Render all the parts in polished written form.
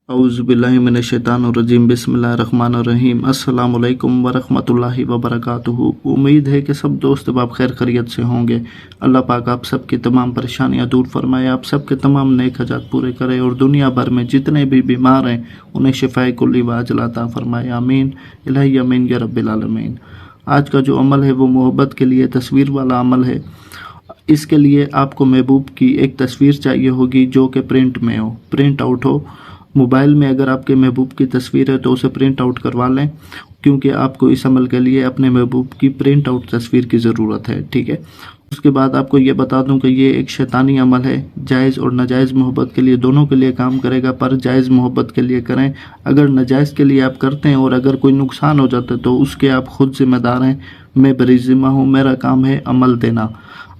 औज़ुबिल्लाहिमिनश्शैतानिर्रजीम बिस्मिल्लाहिर्रहमानिर्रहीम अस्सलामु अलैकुम वरहमतुल्लाहि वबरकातुहू। उम्मीद है कि सब दोस्त अब खैर खैरियत से होंगे। अल्लाह पाक आप सबकी तमाम परेशानियां दूर फरमाए, आप सबके तमाम नेक हजात पूरे करे और दुनिया भर में जितने भी बीमार हैं उन्हें शिफाए कुल्ली व अजल अता फरमाए। आमीन इलाही आमीन या रब्बिल आलमीन। आज का जो अमल है वो मोहब्बत के लिए तस्वीर वाला अमल है। इसके लिए आपको महबूब की एक तस्वीर चाहिए होगी जो कि प्रिंट में हो, प्रिंट आउट हो। मोबाइल में अगर आपके महबूब की तस्वीर है तो उसे प्रिंट आउट करवा लें, क्योंकि आपको इस अमल के लिए अपने महबूब की प्रिंट आउट तस्वीर की ज़रूरत है। ठीक है। उसके बाद आपको ये बता दूं कि ये एक शैतानी अमल है। जायज़ और नाजायज़ मोहब्बत के लिए दोनों के लिए काम करेगा, पर जायज़ मोहब्बत के लिए करें। अगर नाजायज़ के लिए आप करते हैं और अगर कोई नुकसान हो जाता है तो उसके आप खुद जिम्मेदार हैं। मैं बरी ज़िम्मा हूँ, मेरा काम है अमल देना।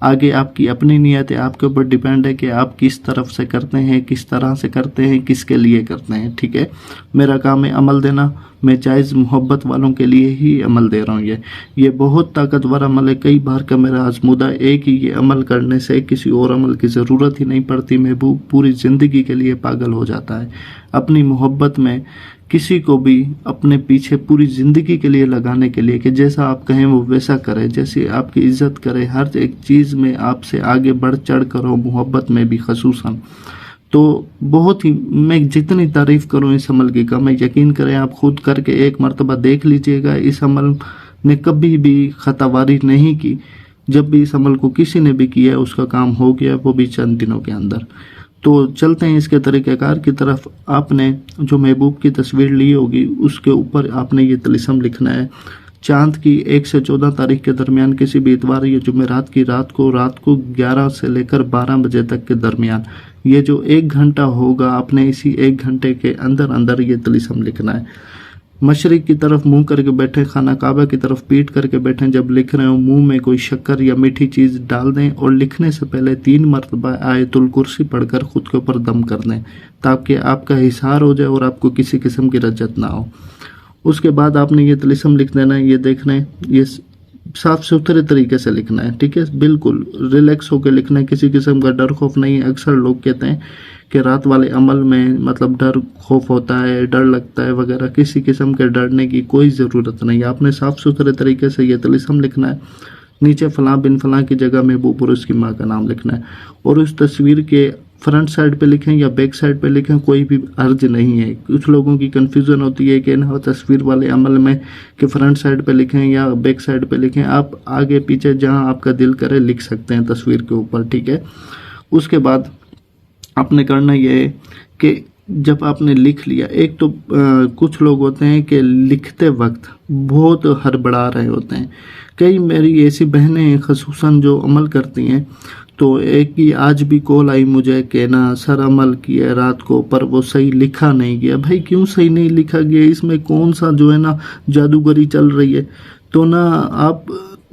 आगे आपकी अपनी नीयत है, आपके ऊपर डिपेंड है कि आप किस तरफ से करते हैं, किस तरह से करते हैं, किसके लिए करते हैं। ठीक है। मेरा काम है अमल देना। मैं जायज़ मोहब्बत वालों के लिए ही अमल दे रहा हूँ। ये बहुत ताकतवर अमल है। कई बार का मेरा आजमूदा एक ही ये अमल करने से किसी और अमल की ज़रूरत ही नहीं पड़ती। महबूब पूरी ज़िंदगी के लिए पागल हो जाता है। अपनी मोहब्बत में किसी को भी अपने पीछे पूरी ज़िंदगी के लिए लगाने के लिए कि जैसा आप कहें वो वैसा करे, जैसे आपकी इज्जत करे, हर एक चीज़ में आपसे आगे बढ़ चढ़ कर हो, मोहब्बत में भी खसूसन। तो बहुत ही मैं जितनी तारीफ़ करूं इस अमल की कम है। यकीन करें, आप खुद करके एक मर्तबा देख लीजिएगा। इस अमल ने कभी भी खतावारी नहीं की। जब भी इस अमल को किसी ने भी किया उसका काम हो गया, वो भी चंद दिनों के अंदर। तो चलते हैं इसके तरीक़ेकार की तरफ। आपने जो महबूब की तस्वीर ली होगी उसके ऊपर आपने ये तलिस्म लिखना है। चांद की 1 से 14 तारीख के दरमियान किसी भी इतवार या जुमेरात की रात को 11 से लेकर 12 बजे तक के दरमियान ये जो 1 घंटा होगा, आपने इसी 1 घंटे के अंदर अंदर ये तलिस्म लिखना है। मशरिक की तरफ मुंह करके बैठें, खाना काबा की तरफ पीठ करके बैठें। जब लिख रहे हो मुंह में कोई शक्कर या मीठी चीज़ डाल दें और लिखने से पहले 3 मरतबा आयतुल कुर्सी पढ़कर खुद के ऊपर दम कर दें, ताकि आपका हिसार हो जाए और आपको किसी किस्म की रज्जत ना हो। उसके बाद आपने ये तलिस्म लिख देना है। ये देख रहे हैं, ये साफ सुथरे तरीके से लिखना है। ठीक है। बिल्कुल रिलैक्स होकर लिखना है, किसी किस्म का डर खौफ नहीं है। अक्सर लोग कहते हैं कि रात वाले अमल में मतलब डर खौफ होता है, डर लगता है वगैरह। किसी किस्म के डरने की कोई ज़रूरत नहीं है। आपने साफ़ सुथरे तरीके से ये तलिस्म लिखना है। नीचे फ़लाँ बिन फ़लाँ की जगह महबूब और उसकी माँ का नाम लिखना है। और उस तस्वीर के फ्रंट साइड पे लिखें या बैक साइड पे लिखें, कोई भी अर्ज नहीं है। कुछ लोगों की कन्फ्यूज़न होती है कि ना तस्वीर वाले अमल में कि फ्रंट साइड पे लिखें या बैक साइड पे लिखें। आप आगे पीछे जहां आपका दिल करे लिख सकते हैं तस्वीर के ऊपर। ठीक है। उसके बाद आपने करना ये है कि जब आपने लिख लिया, एक तो कुछ लोग होते हैं कि लिखते वक्त बहुत हड़बड़ा रहे होते हैं। कई मेरी ऐसी बहनें हैं खसूसन जो अमल करती हैं, तो एक ही आज भी कॉल आई मुझे कि ना सर अमल किया रात को पर वो सही लिखा नहीं गया। भाई क्यों सही नहीं लिखा गया? इसमें कौन सा जो है ना जादूगरी चल रही है? तो ना आप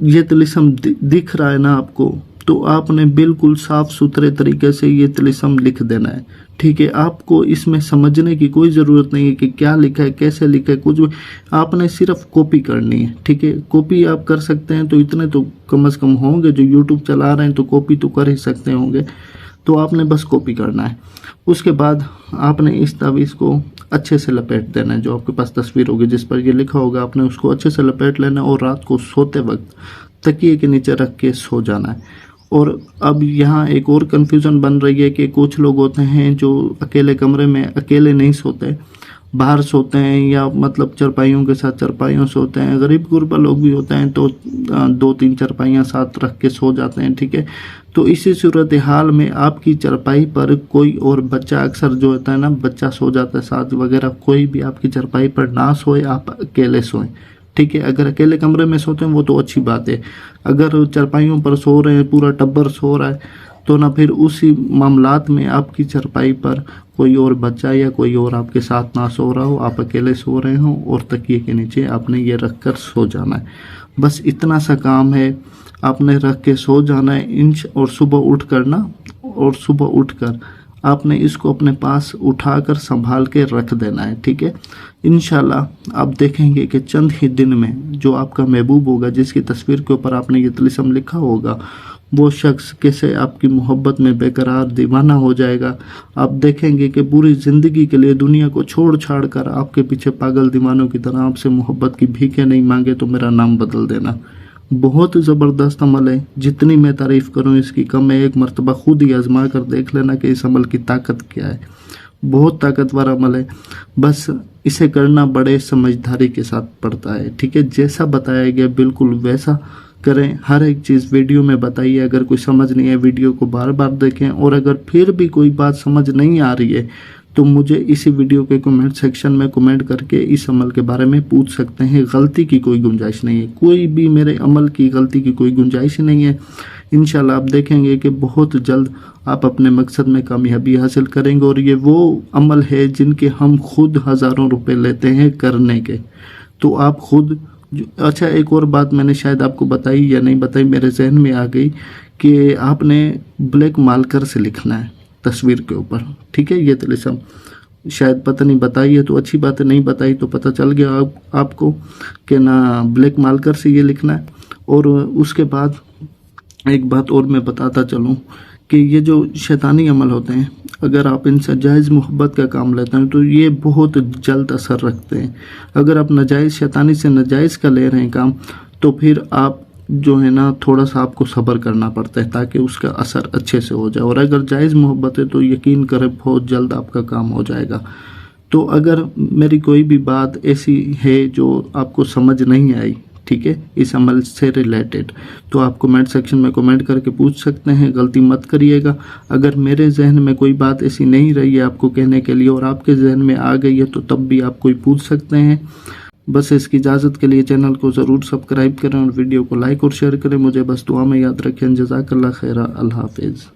ये तलिस्म दिख रहा है ना आपको, तो आपने बिल्कुल साफ सुथरे तरीके से ये तलिस्म लिख देना है। ठीक है। आपको इसमें समझने की कोई ज़रूरत नहीं है कि क्या लिखा है, कैसे लिखा है, कुछ भी। आपने सिर्फ कॉपी करनी है। ठीक है। कॉपी आप कर सकते हैं तो इतने तो कम से कम होंगे जो यूट्यूब चला रहे हैं, तो कॉपी तो कर ही सकते होंगे। तो आपने बस कॉपी करना है। उसके बाद आपने इस तावीज़ को अच्छे से लपेट देना है। जो आपके पास तस्वीर होगी जिस पर ये लिखा होगा, आपने उसको अच्छे से लपेट लेना है और रात को सोते वक्त तकिए के नीचे रख के सो जाना है। और अब यहाँ एक और कन्फ्यूज़न बन रही है कि कुछ लोग होते हैं जो अकेले कमरे में अकेले नहीं सोते, बाहर सोते हैं या मतलब चरपाइयों के साथ चरपाइयों सोते हैं। गरीब गुरबा लोग भी होते हैं तो 2-3 चरपाइयाँ साथ रख के सो जाते हैं। ठीक है। तो इसी सूरत हाल में आपकी चरपाई पर कोई और बच्चा, अक्सर जो होता है ना बच्चा सो जाता है साथ वगैरह, कोई भी आपकी चरपाई पर ना सोए, आप अकेले सोएं। ठीक है। अगर अकेले कमरे में सोते हैं वो तो अच्छी बात है। अगर चरपाइयों पर सो रहे हैं, पूरा टब्बर सो रहा है, तो ना फिर उसी मामलात में आपकी चरपाई पर कोई और बच्चा या कोई और आपके साथ ना सो रहा हो, आप अकेले सो रहे हो और तकिए के नीचे आपने ये रख कर सो जाना है। बस इतना सा काम है। आपने रख के सो जाना है और सुबह उठ कर ना, और सुबह उठ कर आपने इसको अपने पास उठाकर संभाल के रख देना है। ठीक है। इंशाल्लाह आप देखेंगे कि चंद ही दिन में जो आपका महबूब होगा, जिसकी तस्वीर के ऊपर आपने ये तलिस्म लिखा होगा, وہ शख्स कैसे आपकी मोहब्बत में बेकरार दीवाना हो जाएगा। आप देखेंगे कि पूरी ज़िंदगी के लिए दुनिया को छोड़ छाड़ कर आपके पीछे पागल दीवानों की तरह आपसे मोहब्बत की भीखें नहीं मांगे तो मेरा नाम बदल देना। बहुत ज़बरदस्त अमल है, जितनी मैं तारीफ़ करूँ इसकी कम है। एक मरतबा खुद ही आजमा कर देख लेना कि इस अमल की ताकत क्या है। बहुत ताकतवर अमल है, बस इसे करना बड़े समझदारी के साथ पड़ता है। ठीक है, जैसा बताया गया बिल्कुल वैसा करें। हर एक चीज़ वीडियो में बताइए। अगर कोई समझ नहीं है वीडियो को बार बार देखें, और अगर फिर भी कोई बात समझ नहीं आ रही है तो मुझे इसी वीडियो के कमेंट सेक्शन में कमेंट करके इस अमल के बारे में पूछ सकते हैं। गलती की कोई गुंजाइश नहीं है, कोई भी मेरे अमल की गलती की कोई गुंजाइश नहीं है। इंशाल्लाह आप देखेंगे कि बहुत जल्द आप अपने मकसद में कामयाबी हासिल करेंगे। और ये वो अमल है जिनके हम खुद हज़ारों रुपए लेते हैं करने के। तो आप खुद अच्छा, एक और बात मैंने शायद आपको बताई या नहीं बताई, मेरे जहन में आ गई कि आपने ब्लैक मार्कर से लिखना है तस्वीर के ऊपर। ठीक है, ये तिलिस्म शायद पता नहीं बताई है तो अच्छी बात है, नहीं बताई तो पता चल गया आपको कि ना ब्लैक मार्कर से ये लिखना है। और उसके बाद एक बात और मैं बताता चलूँ कि ये जो शैतानी अमल होते हैं, अगर आप इनसे जायज़ मोहब्बत का काम लेते हैं तो ये बहुत जल्द असर रखते हैं। अगर आप नाजायज़ शैतानी से नाजायज़ का ले रहे हैं काम तो फिर आप जो है ना थोड़ा सा आपको सब्र करना पड़ता है ताकि उसका असर अच्छे से हो जाए। और अगर जायज़ मोहब्बत है तो यकीन करें बहुत जल्द आपका काम हो जाएगा। तो अगर मेरी कोई भी बात ऐसी है जो आपको समझ नहीं आई, ठीक है, इस अमल से रिलेटेड, तो आप कमेंट सेक्शन में कमेंट करके पूछ सकते हैं। गलती मत करिएगा। अगर मेरे जहन में कोई बात ऐसी नहीं रही है आपको कहने के लिए और आपके जहन में आ गई है तो तब भी आप कोई पूछ सकते हैं। बस इसकी इजाज़त के लिए चैनल को ज़रूर सब्सक्राइब करें और वीडियो को लाइक और शेयर करें। मुझे बस दुआ में याद रखें। जज़ाकल्लाह खैरा। अल्लाह हाफिज़।